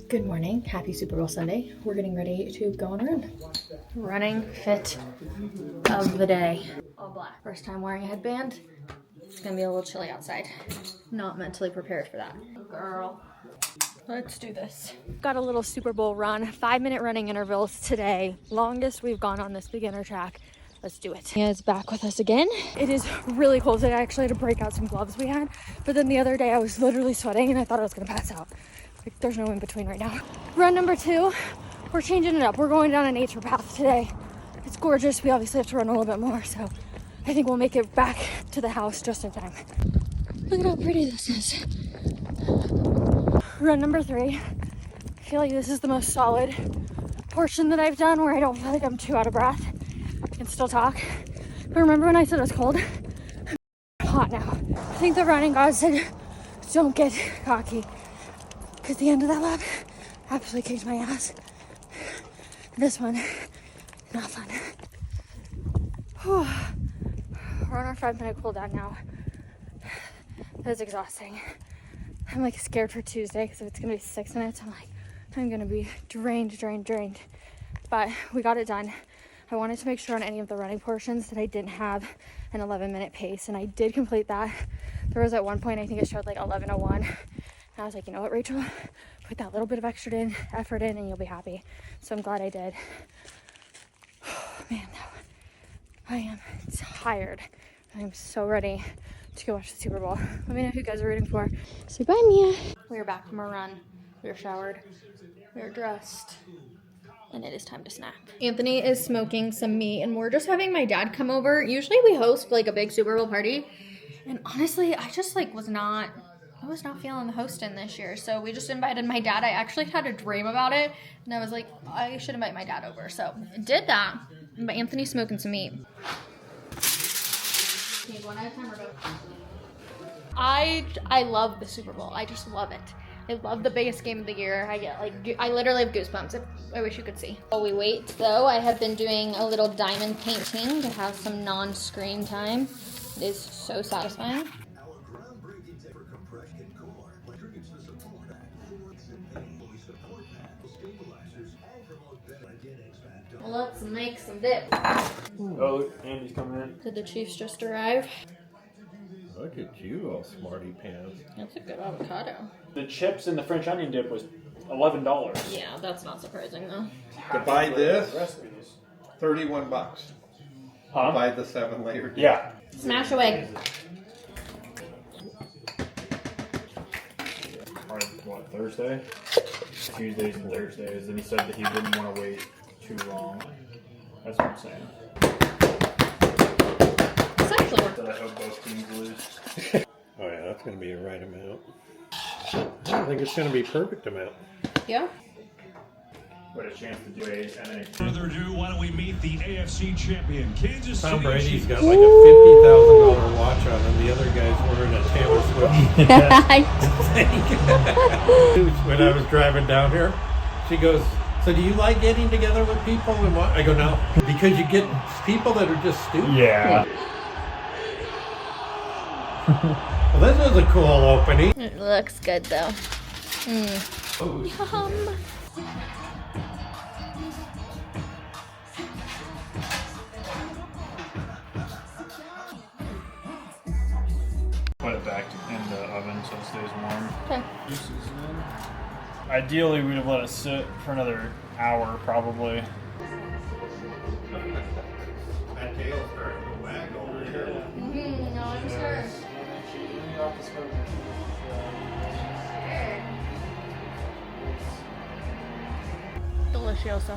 Good morning, happy Super Bowl Sunday. We're getting ready to go on a run. Running fit of the day. All black. First time wearing a headband. It's gonna be a little chilly outside. Not mentally prepared for that. Girl, let's do this. Got a little Super Bowl run, 5-minute running intervals today. Longest we've gone on this beginner track. Let's do it. Mia's back with us again. It is really cold today. I actually had to break out some gloves we had, but then the other day I was literally sweating and I thought I was gonna pass out. Like, there's no in between right now. Run number 2, we're changing it up. We're going down a nature path today. It's gorgeous. We obviously have to run a little bit more, so I think we'll make it back to the house just in time. Look at how pretty this is. Run number 3. I feel like this is the most solid portion that I've done where I don't feel like I'm too out of breath. I can still talk. But remember when I said it was cold? I'm hot now. I think the running god said, don't get cocky. Because the end of that lap absolutely kicked my ass. This one, not fun. Whew. We're on our 5-minute cool down now. That was exhausting. I'm like scared for Tuesday because if it's gonna be 6 minutes, I'm gonna be drained. But we got it done. I wanted to make sure on any of the running portions that I didn't have an 11-minute pace, and I did complete that. There was at one point, I think it showed like 11:01. And I was like, you know what, Rachel? Put that little bit of extra effort in and you'll be happy. So I'm glad I did. Man, I am tired. I'm so ready to go watch the Super Bowl. Let me know who you guys are rooting for. Say bye, Mia. We are back from our run. We are showered. We are dressed. And it is time to snack. Anthony is smoking some meat and we're just having my dad come over. Usually we host like a big Super Bowl party. And honestly, I just was not feeling the hosting this year. So we just invited my dad. I actually had a dream about it. And I was like, I should invite my dad over. So I did that. But Anthony's smoking some meat. One at a time or both? I love the Super Bowl. I just love it. I love the biggest game of the year. I literally have goosebumps. I wish you could see. While we wait, though, I have been doing a little diamond painting to have some non-screen time. It is so satisfying. Let's make some dip. Oh, look, Andy's coming in. Did the Chiefs just arrive? Look at you, all smarty pants. That's a good avocado. The chips and the French onion dip was $11. Yeah, that's not surprising though. To buy this, Recipes. $31. Huh? Buy the 7-layer dip. Yeah. Smash away. Or, what, Thursday? Tuesdays and Thursdays. And he said that he didn't want to wait too long. That's what I'm saying. It's actually worth That I hope both teams lose. Oh yeah, that's going to be the right amount. I don't think it's going to be perfect amount. Yeah. What a chance to do it. And then Further ado, why don't we meet the AFC champion, Kansas City Tom Brady's Chiefs. got like a $50,000 watch on him. The other guy's wearing a Taylor Swift. When I was driving down here, she goes, so do you like getting together with people? And what? I go, no. Because you get people that are just stupid. yeah. Well, this was a cool opening. It looks good though. Oh, Yum. Put it back in the oven so it stays warm. Okay. Ideally, we'd have let it sit for another hour, probably. that tail's starting to wag over here. No, I'm sure. Delicioso.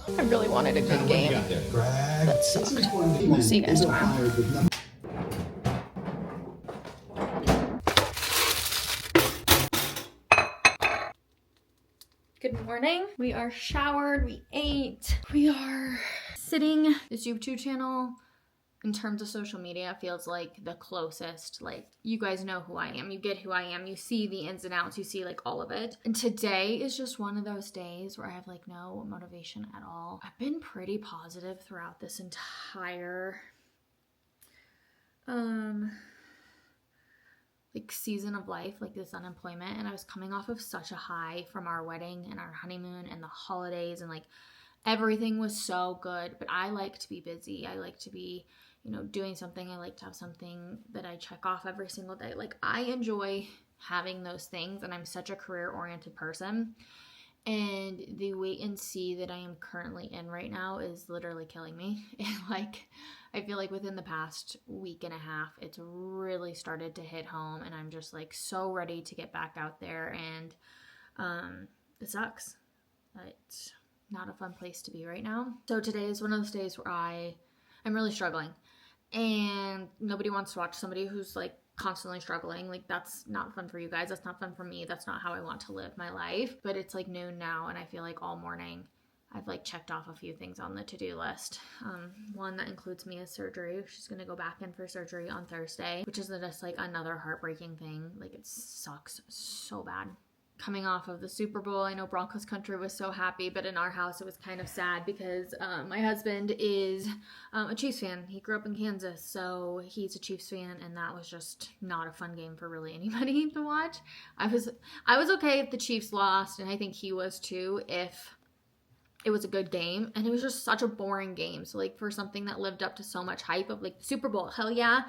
I really wanted a good game. That sucked. We'll see you guys tomorrow. Good morning. We are showered, we ate. We are sitting. This YouTube channel, in terms of social media, feels like the closest. Like, you guys know who I am. You get who I am. You see the ins and outs. You see like all of it. And today is just one of those days where I have like no motivation at all. I've been pretty positive throughout this entire like season of life, like this unemployment, and I was coming off of such a high from our wedding and our honeymoon and the holidays, and like everything was so good. But I like to be busy. I like to be, you know, doing something. I like to have something that I check off every single day. Like I enjoy having those things, and I'm such a career-oriented person. And the wait and see that I am currently in right now is literally killing me. And like, I feel like within the past week and a half, it's really started to hit home, and I'm just like so ready to get back out there. And it sucks. It's not a fun place to be right now. So today is one of those days where I'm really struggling, and nobody wants to watch somebody who's like constantly struggling. Like that's not fun for you guys. That's not fun for me. That's not how I want to live my life. But it's like noon now, and I feel like all morning I've like checked off a few things on the to-do list. One that includes Mia's surgery. She's gonna go back in for surgery on Thursday, which is just like another heartbreaking thing. Like it sucks so bad. Coming off of the Super Bowl, I know Broncos country was so happy, but in our house it was kind of sad because my husband is a Chiefs fan. He grew up in Kansas, so he's a Chiefs fan, and that was just not a fun game for really anybody to watch. I was okay if the Chiefs lost, and I think he was too if it was a good game, and it was just such a boring game. So like for something that lived up to so much hype of like the Super Bowl, hell yeah,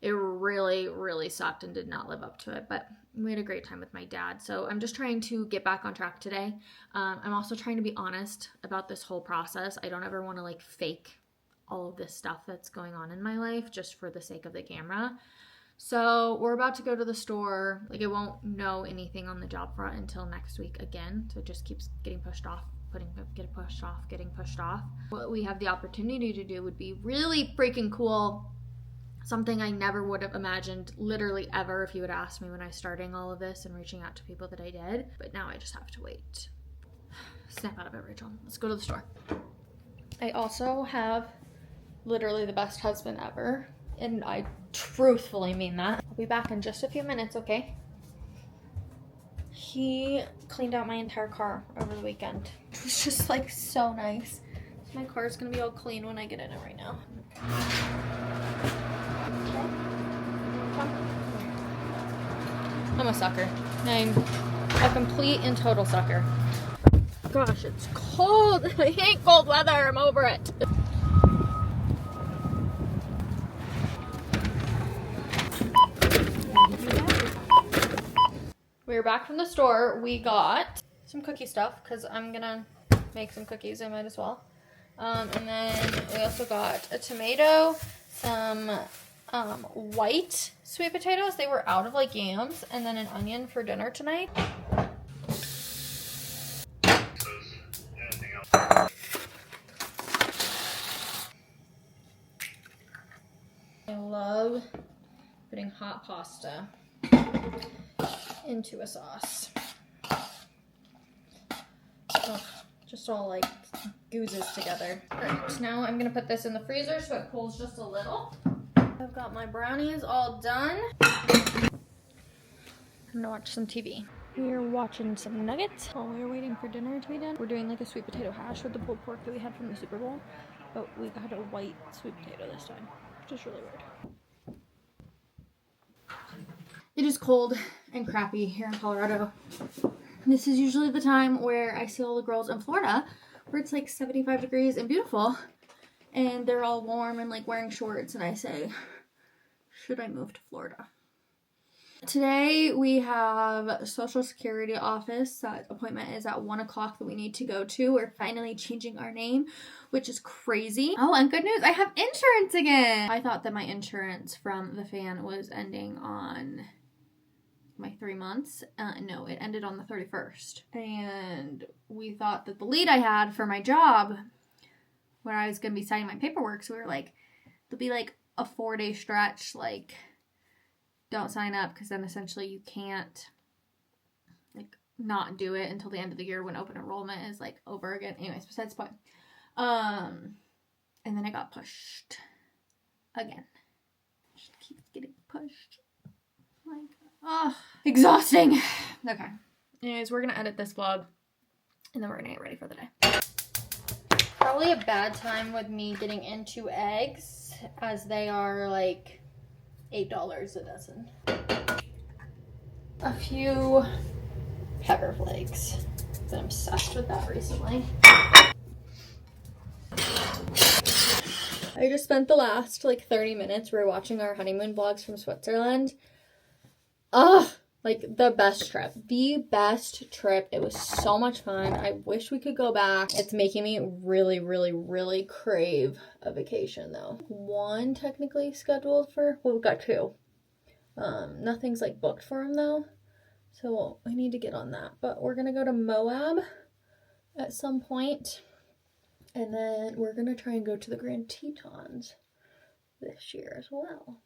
it really, really sucked and did not live up to it. But we had a great time with my dad. So I'm just trying to get back on track today. I'm also trying to be honest about this whole process. I don't ever want to like fake all of this stuff that's going on in my life just for the sake of the camera. So we're about to go to the store. Like I won't know anything on the job front until next week again. So it just keeps getting pushed off. Getting pushed off. What we have the opportunity to do would be really freaking cool. Something I never would have imagined literally ever if you had asked me when I was starting all of this and reaching out to people that I did. But now I just have to wait. Snap out of it, Rachel. Let's go to the store. I also have literally the best husband ever, and I truthfully mean that. I'll be back in just a few minutes, okay? He cleaned out my entire car over the weekend. It was just like so nice. So my car is gonna be all clean when I get in it right now. I'm a sucker. I'm a complete and total sucker. Gosh, it's cold. I hate cold weather. I'm over it. We're back from the store. We got some cookie stuff because I'm gonna make some cookies. I might as well. And then we also got a tomato, some white sweet potatoes. They were out of like yams, and then an onion for dinner tonight. I love putting hot pasta into a sauce. Ugh, just all like goozes together. Alright, so now I'm gonna put this in the freezer so it cools just a little. I've got my brownies all done. I'm gonna watch some TV. We're watching some nuggets while we're waiting for dinner to be done. We're doing like a sweet potato hash with the pulled pork that we had from the Super Bowl, but we got a white sweet potato this time, which is really weird. It is cold and crappy here in Colorado. This is usually the time where I see all the girls in Florida where it's like 75 degrees and beautiful, and they're all warm and like wearing shorts, and I say, should I move to Florida? Today we have a Social Security office. That appointment is at 1 o'clock that we need to go to. We're finally changing our name, which is crazy. Oh, and good news, I have insurance again. I thought that my insurance from the fan was ending on my 3 months. No, it ended on the 31st. And we thought that the lead I had for my job, where I was going to be signing my paperwork, so we were like, there'll be like a 4-day stretch, like, don't sign up, because then essentially you can't like not do it until the end of the year when open enrollment is like over again. Anyways, besides the point. And then I got pushed again. Just keeps getting pushed. Like, oh, exhausting. Okay. Anyways, we're gonna edit this vlog, and then we're gonna get ready for the day. Probably a bad time with me getting into eggs, as they are like $8 a dozen. A few pepper flakes. Been obsessed with that recently. I just spent the last like 30 minutes rewatching our honeymoon vlogs from Switzerland. Ugh, like the best trip. The best trip. It was so much fun. I wish we could go back. It's making me really, really, really crave a vacation though. One technically scheduled for, well, we've got two. Nothing's like booked for them though. So I need to get on that. But we're gonna go to Moab at some point. And then we're gonna try and go to the Grand Tetons this year as well.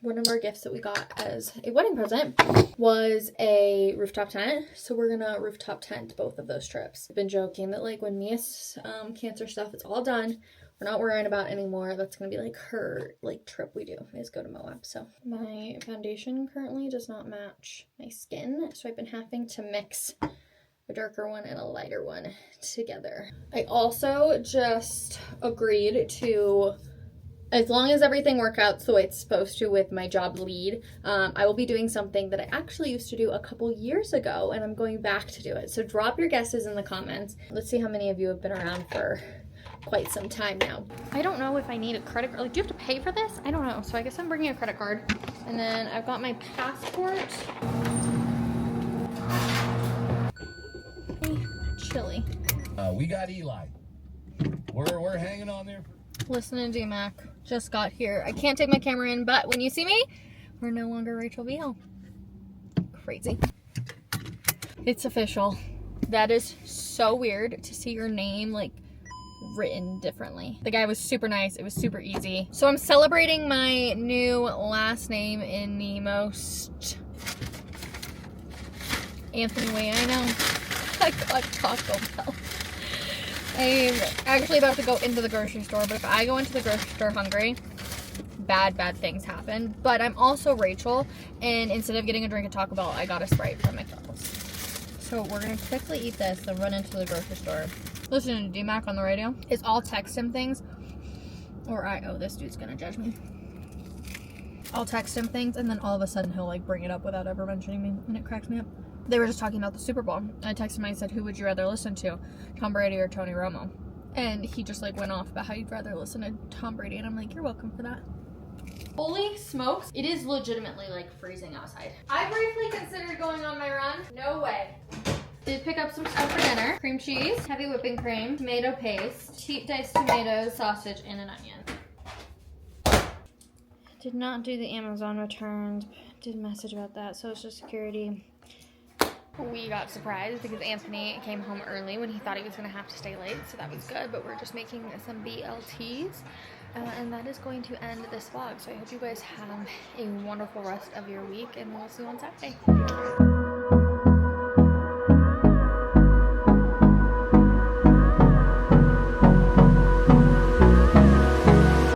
One of our gifts that we got as a wedding present was a rooftop tent. So we're gonna rooftop tent both of those trips. I've been joking that like when Mia's cancer stuff is all done, we're not worrying about anymore. That's gonna be like her like trip we do is go to Moab. So my foundation currently does not match my skin. So I've been having to mix a darker one and a lighter one together. I also just agreed to, as long as everything works out the way it's supposed to with my job lead, I will be doing something that I actually used to do a couple years ago, and I'm going back to do it. So drop your guesses in the comments. Let's see how many of you have been around for quite some time now. I don't know if I need a credit card. Like, do you have to pay for this? I don't know. So I guess I'm bringing a credit card. And then I've got my passport. Chilly. We got Eli. We're hanging on there. Listening to D-Mac. Just got here. I can't take my camera in, but when you see me, we're no longer Rachel Beal. Crazy. It's official. That is so weird to see your name like written differently. The guy was super nice. It was super easy. So I'm celebrating my new last name in the most Anthony way I know. I got Taco Bell. I'm actually about to go into the grocery store, but if I go into the grocery store hungry, bad things happen. But I'm also Rachel, and instead of getting a drink at Taco Bell, I got a Sprite from McDonald's. So we're gonna quickly eat this, then run into the grocery store. Listening to D-Mac on the radio. It's all text him things, or oh, this dude's gonna judge me. I'll text him things, and then all of a sudden he'll like bring it up without ever mentioning me, and it cracks me up. They were just talking about the Super Bowl. I texted him, I said, who would you rather listen to, Tom Brady or Tony Romo? And he just like went off about how you'd rather listen to Tom Brady, and I'm like, you're welcome for that. Holy smokes, it is legitimately like freezing outside. I briefly considered going on my run. No way. Did pick up some stuff for dinner. Cream cheese, heavy whipping cream, tomato paste, diced tomatoes, sausage, and an onion. Did not do the Amazon returns. Did message about that, social security. We got surprised because Anthony came home early when he thought he was going to have to stay late, so that was good, but we're just making some BLTs, and that is going to end this vlog. So I hope you guys have a wonderful rest of your week, and we'll see you on Saturday.